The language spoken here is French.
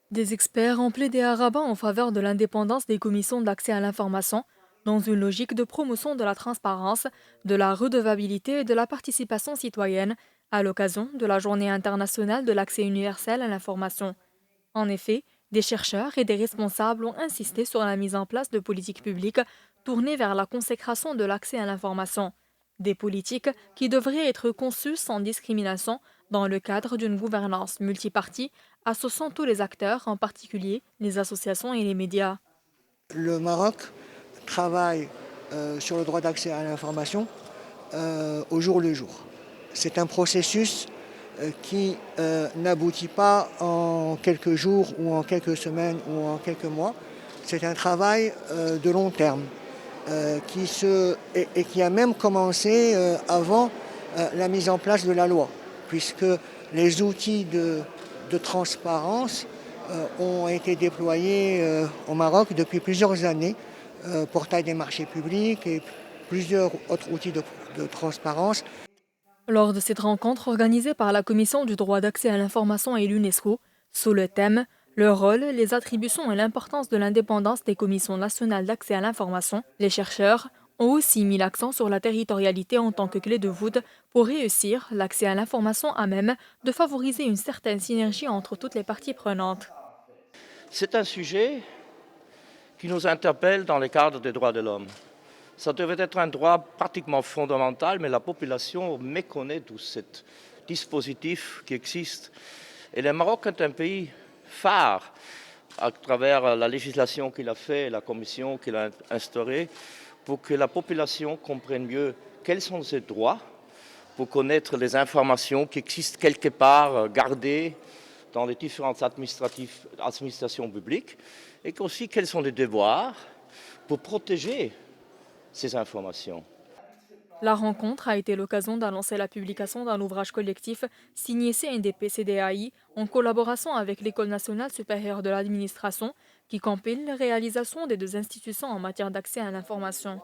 Des experts ont plaidé à Rabat en faveur de l'indépendance des commissions d'accès à l'information, dans une logique de promotion de la transparence, de la redevabilité et de la participation citoyenne, à l'occasion de la Journée internationale de l'accès universel à l'information. En effet, des chercheurs et des responsables ont insisté sur la mise en place de politiques publiques tournées vers la consécration de l'accès à l'information. Des politiques qui devraient être conçues sans discrimination dans le cadre d'une gouvernance multipartie associant tous les acteurs, en particulier les associations et les médias. Le Maroc travaille sur le droit d'accès à l'information au jour le jour. C'est un processus qui n'aboutit pas en quelques jours ou en quelques semaines ou en quelques mois. C'est un travail de long terme et qui a même commencé avant la mise en place de la loi, puisque les outils de transparence ont été déployés au Maroc depuis plusieurs années, portail des marchés publics et plusieurs autres outils de transparence. Lors de cette rencontre organisée par la Commission du droit d'accès à l'information et l'UNESCO, sous le thème Le rôle, les attributions et l'importance de l'indépendance des commissions nationales d'accès à l'information, les chercheurs ont aussi mis l'accent sur la territorialité en tant que clé de voûte pour réussir l'accès à l'information à même de favoriser une certaine synergie entre toutes les parties prenantes. C'est un sujet qui nous interpelle dans le cadre des droits de l'homme. Ça devrait être un droit pratiquement fondamental, mais la population méconnaît tout ce dispositif qui existe. Et le Maroc est un pays phare à travers la législation qu'il a fait et la commission qu'il a instaurée pour que la population comprenne mieux quels sont ses droits, pour connaître les informations qui existent quelque part gardées dans les différentes administrations publiques et aussi quels sont les devoirs pour protéger ces informations. La rencontre a été l'occasion d'annoncer la publication d'un ouvrage collectif signé CNDP-CDAI en collaboration avec l'École nationale supérieure de l'administration qui compile les réalisations des deux institutions en matière d'accès à l'information.